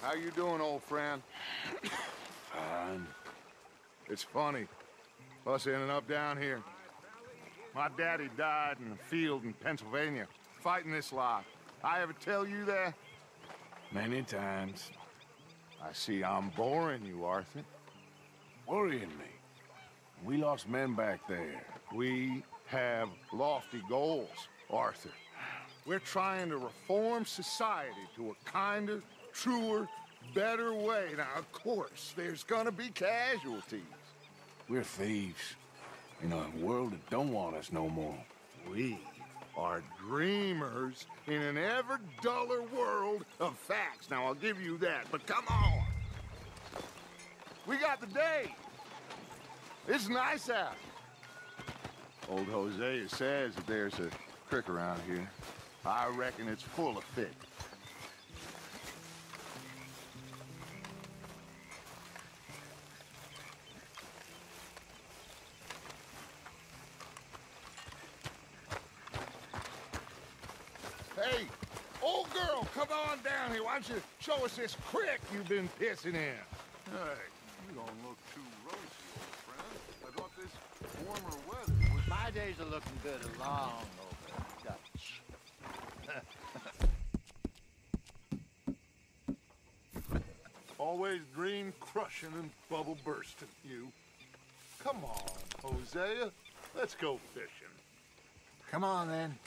How you doing, old friend? Fine. It's funny, us ending up down here. My daddy died in the field in Pennsylvania, fighting this lot. I ever tell you that? Many times. I see I'm boring you, Arthur. Worrying me. We lost men back there. We have lofty goals, Arthur. We're trying to reform society to a kinder, truer, better way. Now, of course, there's gonna be casualties. We're thieves. In a world that don't want us no more. We are dreamers in an ever duller world of facts. Now, I'll give you that, but come on. We got the day. It's nice out. Old Hosea says that there's a creek around here. I reckon it's full of fish. Hey, old girl, come on down here. Why don't you show us this creek you've been pissing in? Hey, you don't look too rosy, old friend. I thought this warmer weather was... My days are looking good along over Dutch. Always dream crushing and bubble bursting, you. Come on, Hosea. Let's go fishing. Come on, then.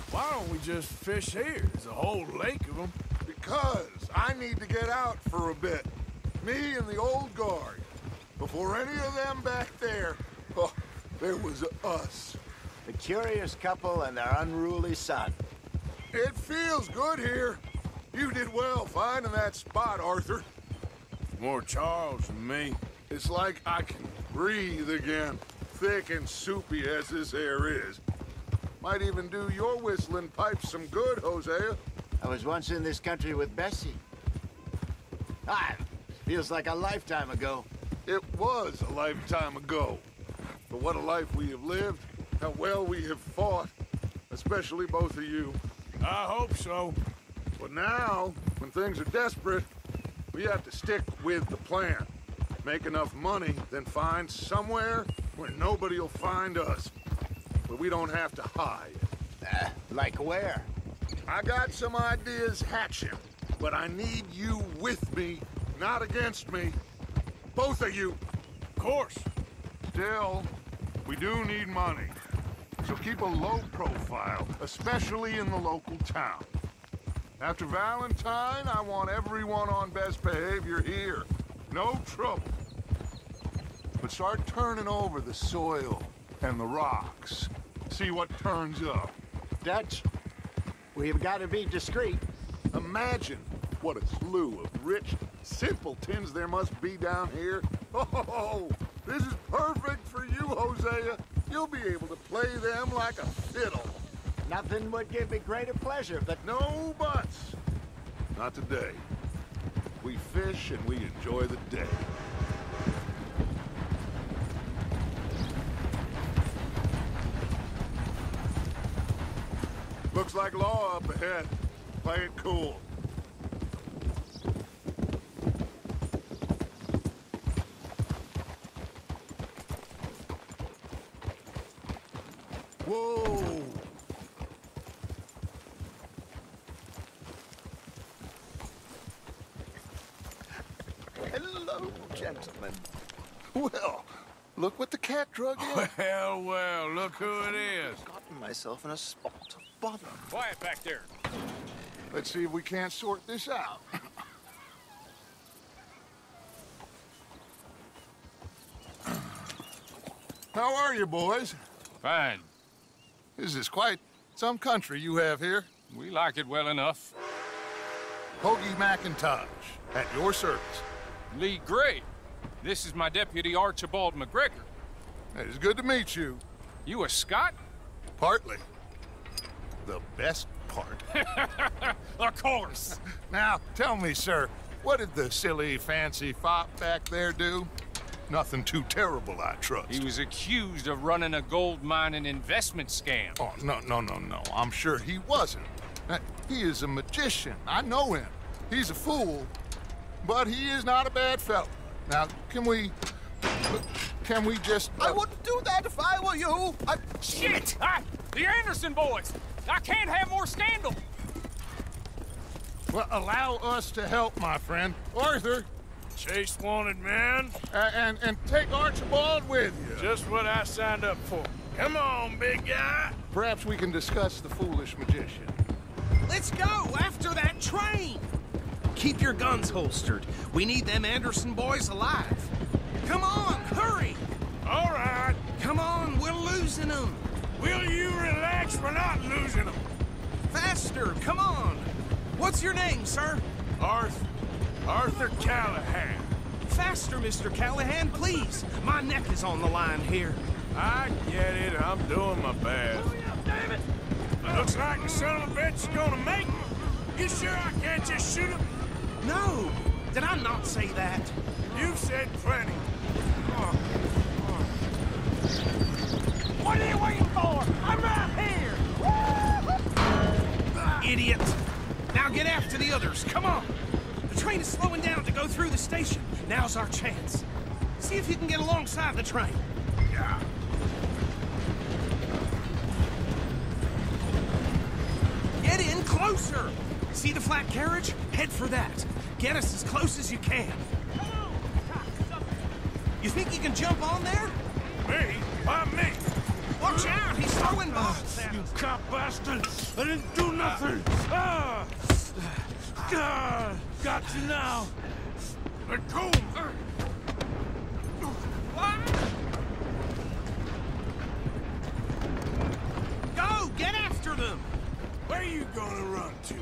Why don't we just fish here? There's a whole lake of them. Because I need to get out for a bit. Me and the old guard. Before any of them back there, oh, there was us. The curious couple and their unruly son. It feels good here. You did well finding that spot, Arthur. More Charles than me. It's like I can breathe again, thick and soupy as this air is. Might even do your whistling pipes some good, Hosea. I was once in this country with Bessie. Feels like a lifetime ago. It was a lifetime ago. But what a life we have lived, how well we have fought, especially both of you. I hope so. But now, when things are desperate, we have to stick with the plan. Make enough money, then find somewhere where nobody will find us. Where we don't have to hide. Like where? I got some ideas hatching, but I need you with me, not against me. Both of you. Of course. Still, we do need money. So keep a low profile, especially in the local town. After Valentine, I want everyone on best behavior here. No trouble. But start turning over the soil and the rocks. See what turns up. Dutch, we've got to be discreet. Imagine what a slew of rich simpletons there must be down here. Oh, this is perfect for you, Hosea. You'll be able to play them like a fiddle. Nothing would give me greater pleasure, but... No buts. Not today. We fish and we enjoy the day. Looks like law up ahead. Play it cool. Whoa! Hello, gentlemen. Well, look what the cat drug in. Well, well, look who it is. Gotten myself in a spot of bother. Quiet back there. Let's see if we can't sort this out. How are you, boys? Fine. This is quite some country you have here. We like it well enough. Hoagie McIntosh, at your service. Lee Gray. This is my deputy, Archibald McGregor. It is good to meet you. You a Scot? Partly. The best part. Of course. Now, tell me, sir, what did the silly, fancy fop back there do? Nothing too terrible, I trust. He was accused of running a gold mining investment scam. Oh, no. I'm sure he wasn't. He is a magician. I know him. He's a fool, but he is not a bad fellow. Now, can we just... I wouldn't do that if I were you. Shit! The Anderson boys! I can't have more scandal! Well, allow us to help, my friend. Arthur, Chase wanted man. and take Archibald with you. Just what I signed up for. Come on, big guy. Perhaps we can discuss the foolish magician. Let's go after that train. Keep your guns holstered. We need them Anderson boys alive. Come on, hurry. All right. Come on, we're losing them. Will you relax? We're not losing them. Faster, come on. What's your name, sir? Arthur Callahan. Faster, Mr. Callahan, please. My neck is on the line here. I get it. I'm doing my best. Damn it. Looks like the son of a bitch is gonna make me. You sure I can't just shoot him? No. Did I not say that? You've said plenty. What are you waiting for? I'm right here! Idiot! Now get after the others, come on! The train is slowing down to go through the station. Now's our chance. See if you can get alongside the train. Yeah. Get in closer! See the flat carriage? Head for that. Get us as close as you can. You think you can jump on there? Me? Why me? Watch out, he's throwing bombs at You us. cop bastard! I didn't do nothing! Got you now! Let go! Go, get after them! Where you gonna run to?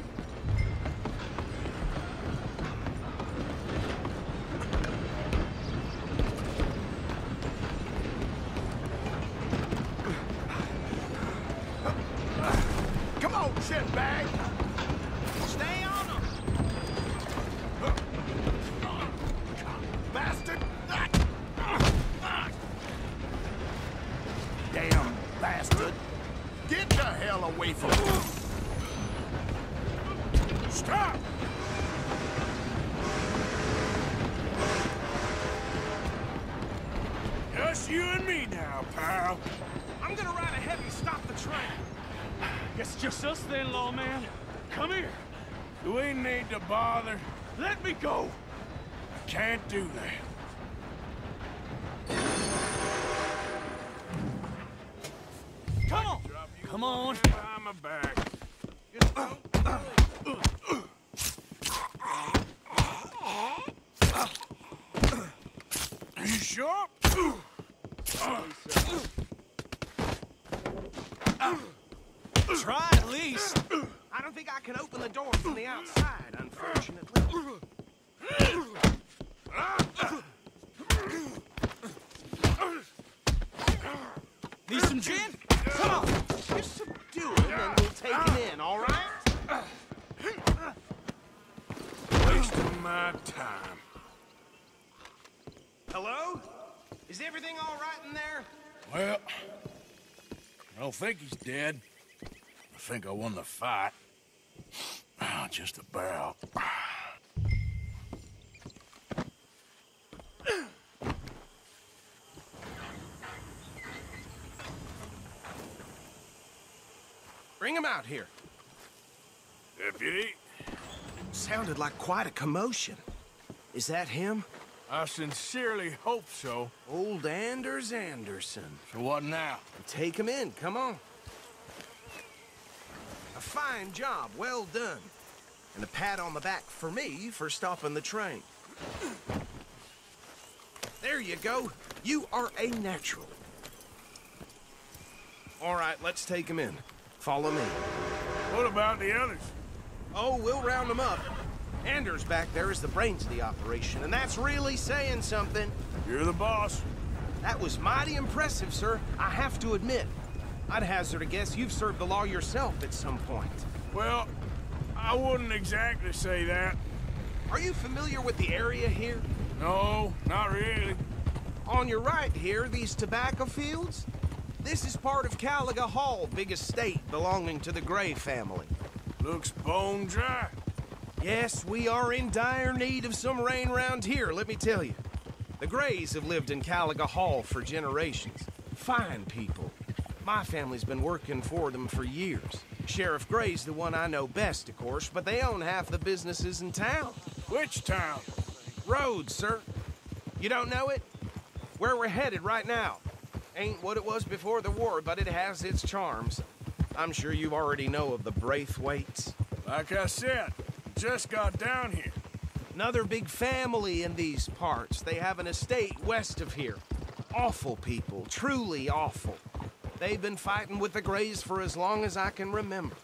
Come on, shitbag! Stay on them! Bastard! Damn bastard. Get the hell away from me. Stop! Just you and me now, pal. I'm gonna ride ahead and stop the train. Guess just us then, lawman. Come here. Do we need to bother? Let me go. I can't do that. Come on! Come on. Behind my back. You sure? Try at least. I don't think I can open the door from the outside, unfortunately. Need some gin? Come on. Just subdue him and we'll take him in, all right? Wasting my time. Hello? Is everything all right in there? Well, I don't think he's dead. I think I won the fight. Just about. Bring him out here. Deputy, Sounded like quite a commotion. Is that him? I sincerely hope so. Old Anders Anderson. So what now? Take him in, come on. A fine job, well done. And a pat on the back for me for stopping the train. There you go. You are a natural. All right, let's take him in. Follow me. What about the others? Oh, we'll round them up. Anders back there is the brains of the operation, and that's really saying something. You're the boss. That was mighty impressive, sir. I have to admit. I'd hazard a guess you've served the law yourself at some point. Well, I wouldn't exactly say that. Are you familiar with the area here? No, not really. On your right here, these tobacco fields? This is part of Caliga Hall, big estate belonging to the Gray family. Looks bone dry. Yes, we are in dire need of some rain round here, let me tell you. The Grays have lived in Caliga Hall for generations. Fine people. My family's been working for them for years. Sheriff Gray's the one I know best, of course, but they own half the businesses in town. Which town? Rhodes, sir. You don't know it? Where we're headed right now. Ain't what it was before the war, but it has its charms. I'm sure you already know of the Braithwaites. Like I said, just got down here. Another big family in these parts. They have an estate west of here. Awful people, truly awful. They've been fighting with the Grays for as long as I can remember.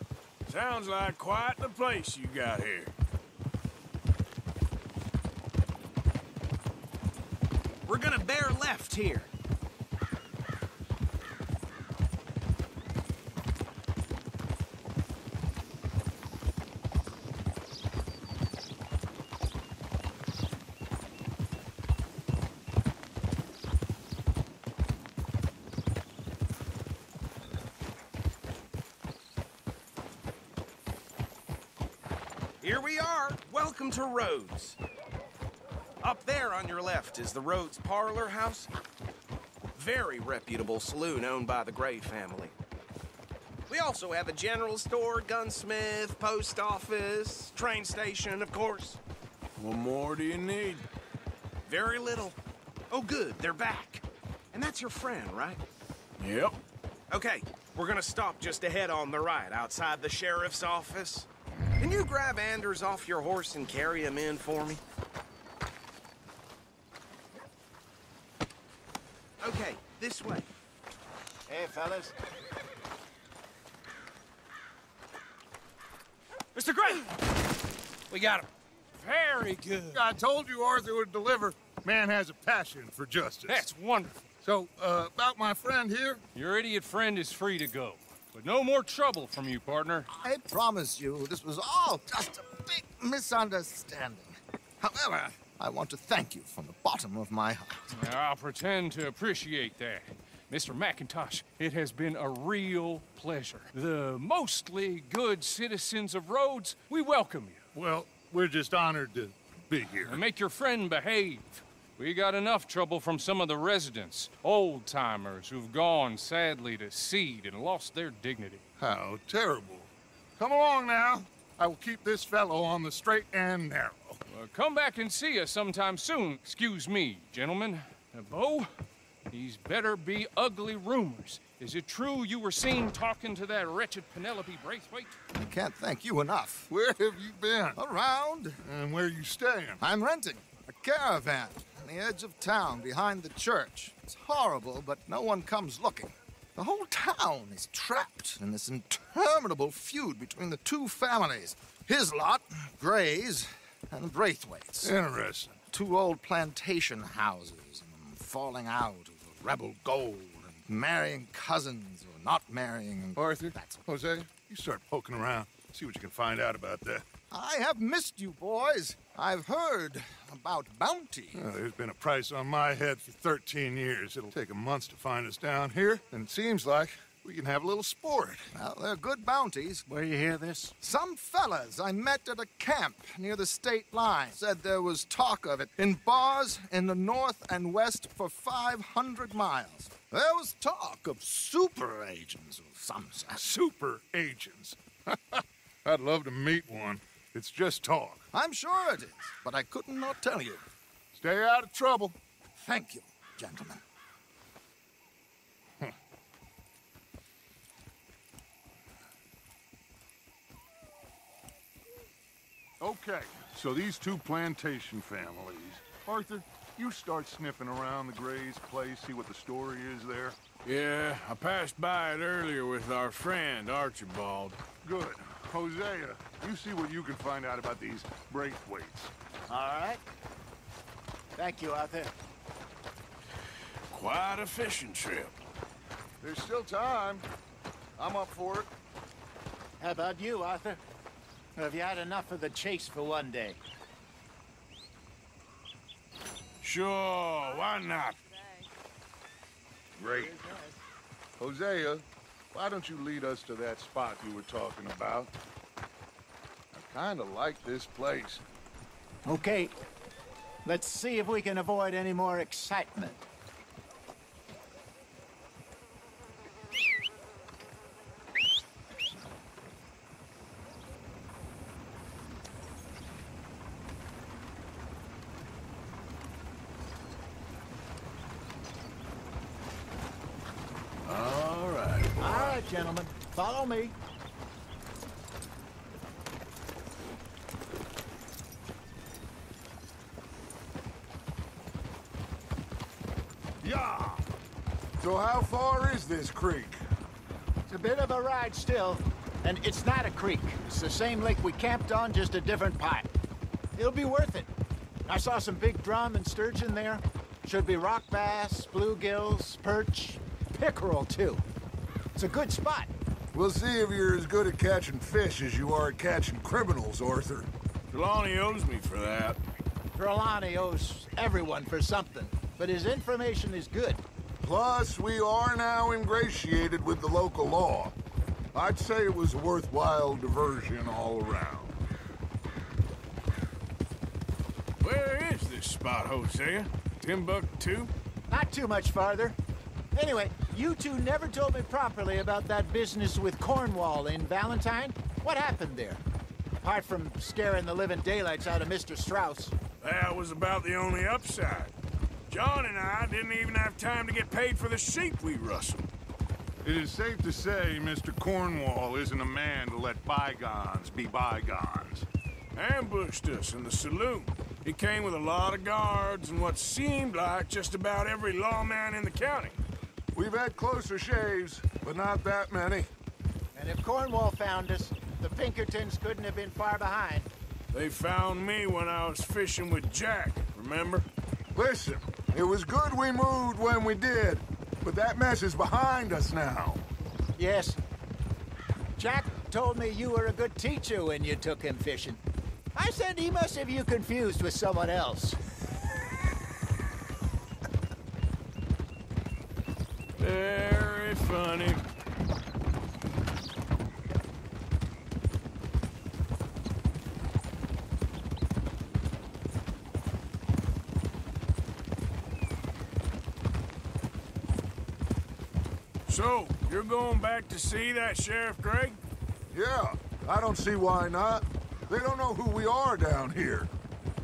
Sounds like quite the place you got here. We're gonna bear left here. Here we are. Welcome to Rhodes. Up there on your left is the Rhodes Parlor House. Very reputable saloon owned by the Gray family. We also have a general store, gunsmith, post office, train station, of course. What more do you need? Very little. Oh, good, they're back. And that's your friend, right? Yep. Okay, we're gonna stop just ahead on the right, outside the sheriff's office. Can you grab Anders off your horse and carry him in for me? Okay, this way. Hey, fellas. Mr. Gray! We got him. Very good. I told you Arthur would deliver. Man has a passion for justice. That's wonderful. So, about my friend here? Your idiot friend is free to go. But no more trouble from you, partner. I promise you, this was all just a big misunderstanding. However, I want to thank you from the bottom of my heart. I'll pretend to appreciate that. Mr. McIntosh, it has been a real pleasure. The mostly good citizens of Rhodes, we welcome you. Well, we're just honored to be here. And make your friend behave. We got enough trouble from some of the residents, old-timers who've gone, sadly, to seed and lost their dignity. How terrible. Come along now. I will keep this fellow on the straight and narrow. Come back and see us sometime soon. Excuse me, gentlemen. Bo, these better be ugly rumors. Is it true you were seen talking to that wretched Penelope Braithwaite? I can't thank you enough. Where have you been? Around. And where are you staying? I'm renting a caravan on the edge of town behind the church. It's horrible, but no one comes looking. The whole town is trapped in this interminable feud between the two families. His lot, Gray's, and Braithwaite's. Interesting. Two old plantation houses, and falling out over rebel gold, and marrying cousins or not marrying. Arthur, That's Jose, you start poking around. See what you can find out about that. I have missed you, boys. I've heard about bounty. Well, there's been a price on my head for 13 years. It'll take 'em months to find us down here, and it seems like we can have a little sport. Well, they're good bounties. Where you hear this? Some fellas I met at a camp near the state line said there was talk of it in bars in the north and west for 500 miles. There was talk of super agents of some sort. Super agents. I'd love to meet one. It's just talk. I'm sure it is, but I couldn't not tell you. Stay out of trouble. Thank you, gentlemen. Okay, so these two plantation families. Arthur, you start sniffing around the Gray's place, see what the story is there. Yeah, I passed by it earlier with our friend, Archibald. Good. Hosea, you see what you can find out about these Braithwaites. All right. Thank you, Arthur. Quite a fishing trip. There's still time. I'm up for it. How about you, Arthur? Or have you had enough of the chase for one day? Sure, why not? Great. Hosea, why don't you lead us to that spot you were talking about? I kinda like this place. Okay. Let's see if we can avoid any more excitement. All right. Gentlemen, follow me. Yeah! So how far is this creek? It's a bit of a ride still, and it's not a creek. It's the same lake we camped on, just a different pipe. It'll be worth it. I saw some big drum and sturgeon there. Should be rock bass, bluegills, perch, pickerel too. It's a good spot. We'll see if you're as good at catching fish as you are at catching criminals, Arthur. Trelawney owes me for that. Trelawney owes everyone for something, but his information is good. Plus, we are now ingratiated with the local law. I'd say it was a worthwhile diversion all around. Where is this spot, Hosea? Timbuktu? Not too much farther. Anyway, you two never told me properly about that business with Cornwall in Valentine. What happened there? Apart from scaring the living daylights out of Mr. Strauss. That was about the only upside. John and I didn't even have time to get paid for the sheep we rustled. It is safe to say Mr. Cornwall isn't a man to let bygones be bygones. Ambushed us in the saloon. He came with a lot of guards and what seemed like just about every lawman in the county. We've had closer shaves, but not that many. And if Cornwall found us, the Pinkertons couldn't have been far behind. They found me when I was fishing with Jack, remember? Listen, it was good we moved when we did, but that mess is behind us now. Yes. Jack told me you were a good teacher when you took him fishing. I said he must have you confused with someone else. Very funny. So, you're going back to see that Sheriff Gregg? Yeah, I don't see why not. They don't know who we are down here.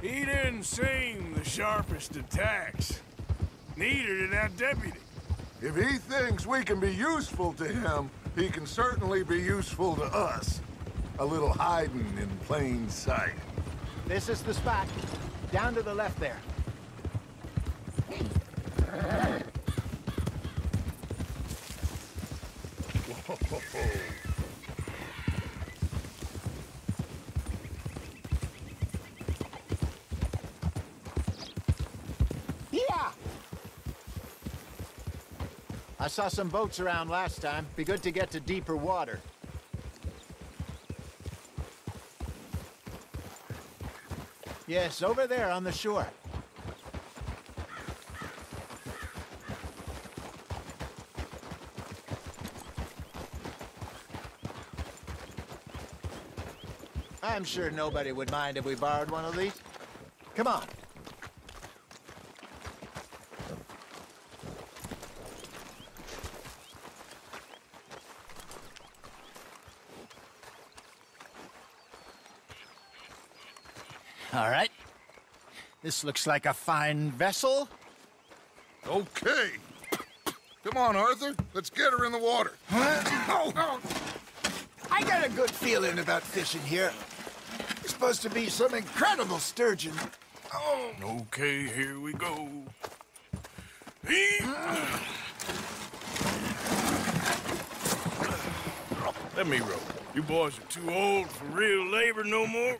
He didn't seem the sharpest attacks. Neither did that deputy. If he thinks we can be useful to him, he can certainly be useful to us. A little hiding in plain sight. This is the spot. Down to the left there. Yeah! I saw some boats around last time. Be good to get to deeper water. Yes, over there on the shore. I'm sure nobody would mind if we borrowed one of these. Come on. All right. This looks like a fine vessel. Okay. Come on, Arthur. Let's get her in the water. Oh. I got a good feeling about fishing here. It's supposed to be some incredible sturgeon. Oh. Okay, here we go. Let me row. You boys are too old for real labor no more.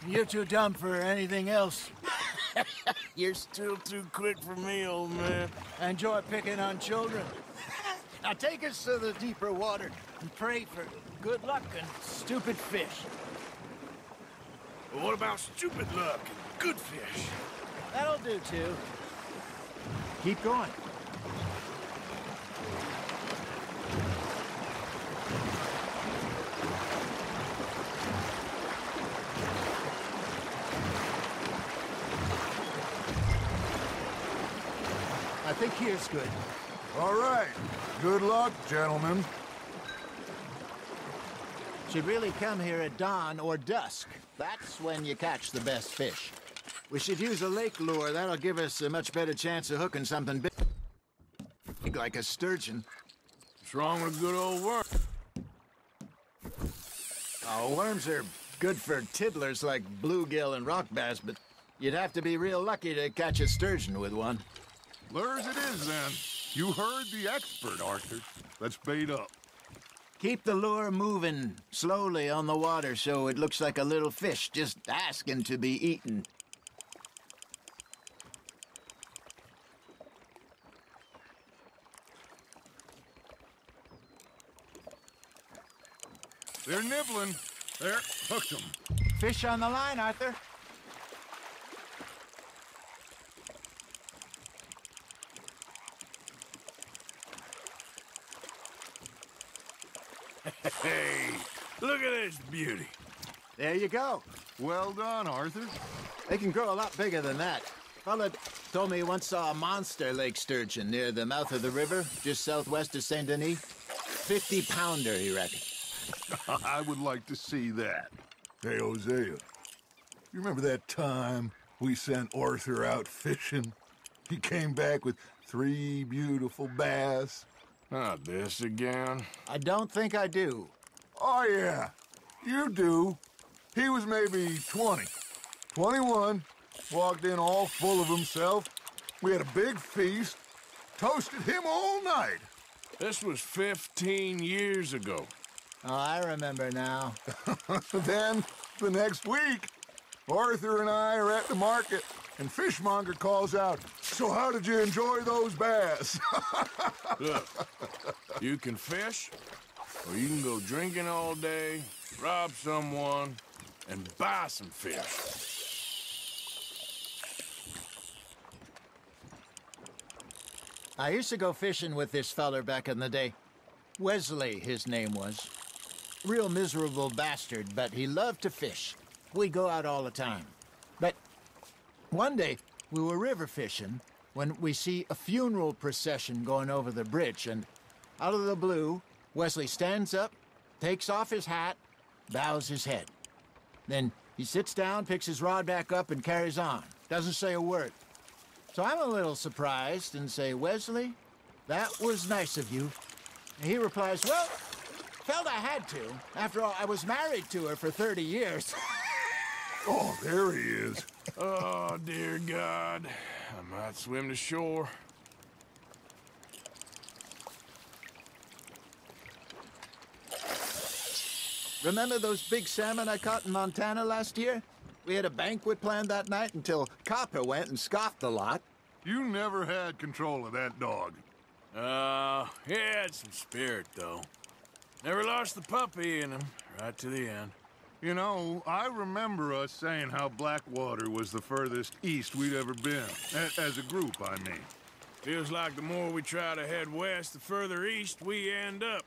You're too dumb for anything else. You're still too quick for me, old man. I enjoy picking on children. Now take us to the deeper water and pray for good luck and stupid fish. But what about stupid luck and good fish? That'll do, too. Keep going. I think here's good. All right. Good luck, gentlemen. Should really come here at dawn or dusk. That's when you catch the best fish. We should use a lake lure. That'll give us a much better chance of hooking something big like a sturgeon. What's wrong with good old worm? Oh, worms are good for tiddlers like bluegill and rock bass, but you'd have to be real lucky to catch a sturgeon with one. Lures it is, then. You heard the expert, Arthur. Let's bait up. Keep the lure moving slowly on the water so it looks like a little fish just asking to be eaten. They're nibbling. There, hooked them. Fish on the line, Arthur. Hey, look at this beauty. There you go. Well done, Arthur. They can grow a lot bigger than that. Fella told me he once saw a monster lake sturgeon near the mouth of the river, just southwest of Saint Denis. 50-pounder, he reckoned. I would like to see that. Hey, Hosea, you remember that time we sent Arthur out fishing? He came back with 3 beautiful bass. Not this again. I don't think I do. Oh, yeah, you do. He was maybe 20, 21, walked in all full of himself. We had a big feast, toasted him all night. This was 15 years ago. Oh, I remember now. Then, the next week, Arthur and I are at the market, and Fishmonger calls out, "So how did you enjoy those bass?" Look, you can fish, or you can go drinking all day, rob someone, and buy some fish. I used to go fishing with this feller back in the day. Wesley, his name was. Real miserable bastard, but he loved to fish. We'd go out all the time. But one day, we were river fishing when we see a funeral procession going over the bridge, and out of the blue, Wesley stands up, takes off his hat, bows his head. Then he sits down, picks his rod back up, and carries on. Doesn't say a word. So I'm a little surprised and say, "Wesley, that was nice of you." And he replies, "Well, felt I had to. After all, I was married to her for 30 years. Oh, there he is. Oh, dear God. I might swim to shore. Remember those big salmon I caught in Montana last year? We had a banquet planned that night until Copper went and scoffed a lot. You never had control of that dog. He had some spirit, though. Never lost the puppy in him, right to the end. You know, I remember us saying how Blackwater was the furthest east we'd ever been. As a group, I mean. Feels like the more we try to head west, the further east we end up.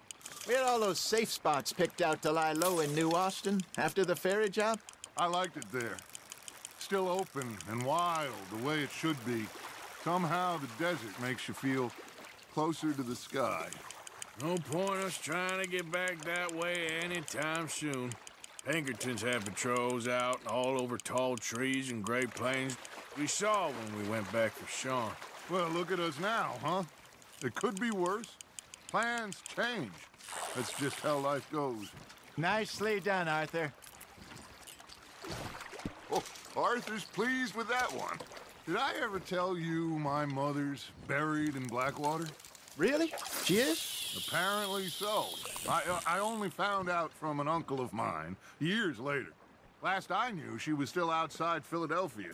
We had all those safe spots picked out to lie low in New Austin after the ferry job. I liked it there. Still open and wild, the way it should be. Somehow the desert makes you feel closer to the sky. No point us trying to get back that way anytime soon. Pinkertons have patrols out all over tall trees and Great Plains. We saw when we went back for Sean. Well, look at us now, huh? It could be worse. Plans change. That's just how life goes. Nicely done, Arthur. Oh, Arthur's pleased with that one. Did I ever tell you my mother's buried in Blackwater? Really? She is? Apparently so. I only found out from an uncle of mine years later. Last I knew, she was still outside Philadelphia.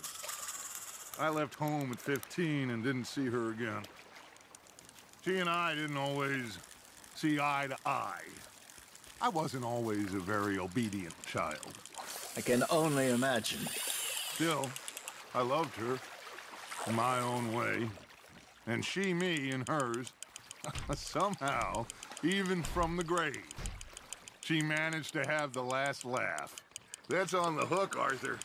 I left home at 15 and didn't see her again. She and I didn't always see eye to eye. I wasn't always a very obedient child. I can only imagine. Still, I loved her in my own way, and she me in hers. Somehow, even from the grave, she managed to have the last laugh. That's on the hook, Arthur.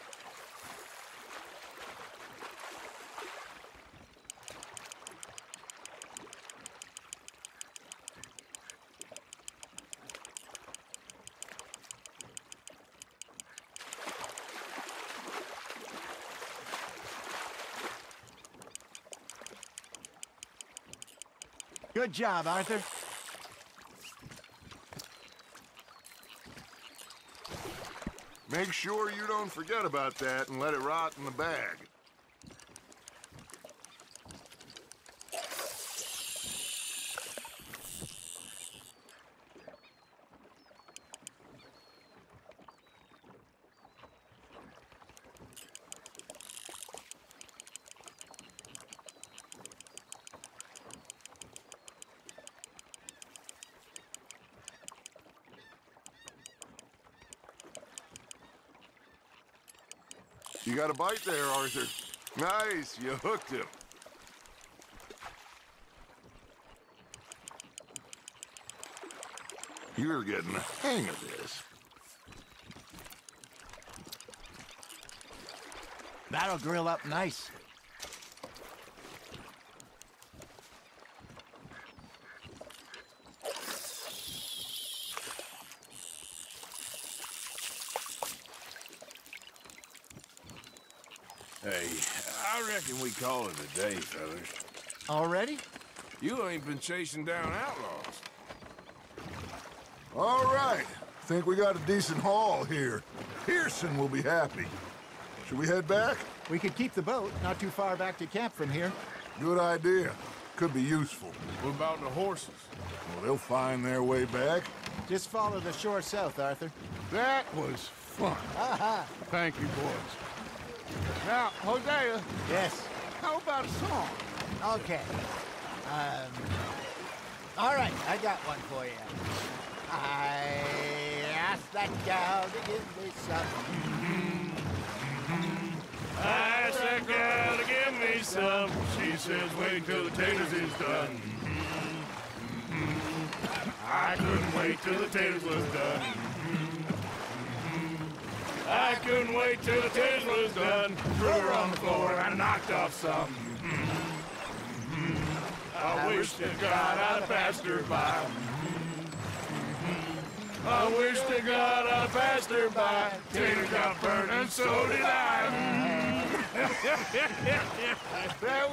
Good job, Arthur. Make sure you don't forget about that and let it rot in the bag. You got a bite there, Arthur. Nice, you hooked him. You're getting the hang of this. That'll grill up nice. Hey, I reckon we call it a day, fellas. Already? You ain't been chasing down outlaws. All right. Think we got a decent haul here. Pearson will be happy. Should we head back? We could keep the boat not too far back to camp from here. Good idea. Could be useful. What about the horses? Well, they'll find their way back. Just follow the shore south, Arthur. That was fun. Thank you, boys. Now, Hosea, Yes. how about a song? Okay. All right, I got one for you. I asked that gal to give me some. I asked that gal to give me some. She says wait till the taters is done. I couldn't wait till the taters was done. I couldn't wait till the taters was done. Threw her on the floor and I knocked off some. I wish to God I'd passed her by. I wish to God I'd passed her by. Tater got burned and so did I. That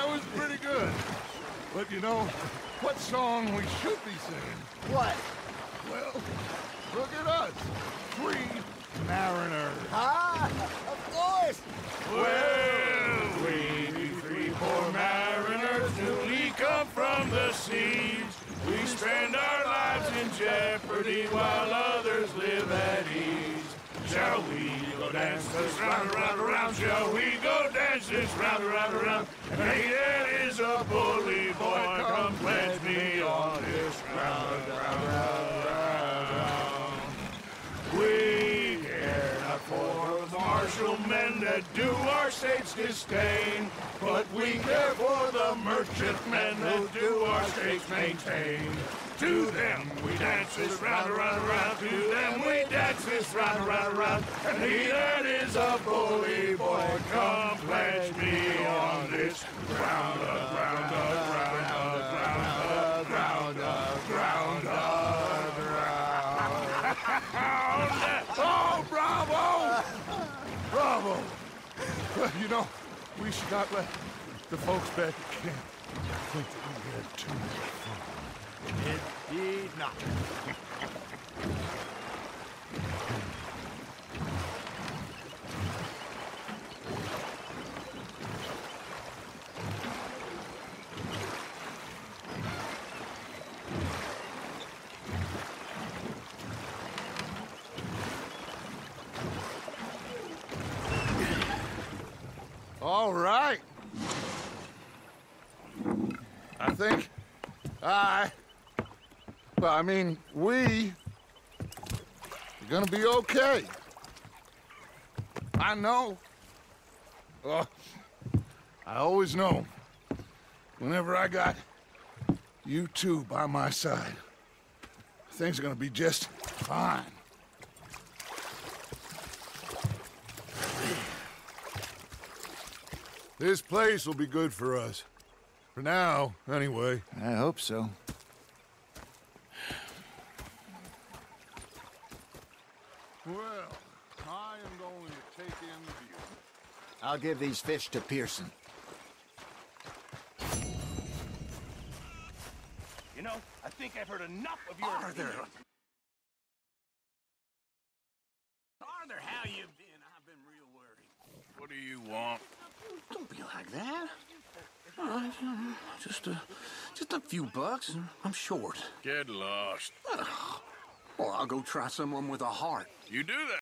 was pretty good. But you know, what song we should be singing? What? Well, look at us. 3 mariners. Ah, of course. Well, we 3 poor mariners newly come from the seas. We spend our lives in jeopardy while others live at ease. Shall we go dance this round, around, around? Shall we go dance this round, around, around? Hey, that is a bully boy. Come pledge me on this round, round, round, round. We care not for the martial men that do our state's disdain, but we care for the merchantmen that do our state's maintain. To them we dance this round, around, around. To them we dance this round, around, around. And he that is a bully boy, come pledge me on this ground, ground, ground, ground, ground, ground, ground. Oh, bravo! Bravo! Well, you know, we should not let the folks back at camp think that we had too much fun. Indeed not. All right. I think I Well, I mean, we're gonna be okay. I know. I always know. Whenever I got you two by my side, things are gonna be just fine. This place will be good for us. For now, anyway. I hope so. Well, I am going to take in the view. I'll give these fish to Pearson. You know, I think I've heard enough of your... Arthur! Arthur, how you been? I've been real worried. What do you want? Don't be like that. Just a few bucks, and I'm short. Get lost. Well, I'll go try someone with a heart. You do that.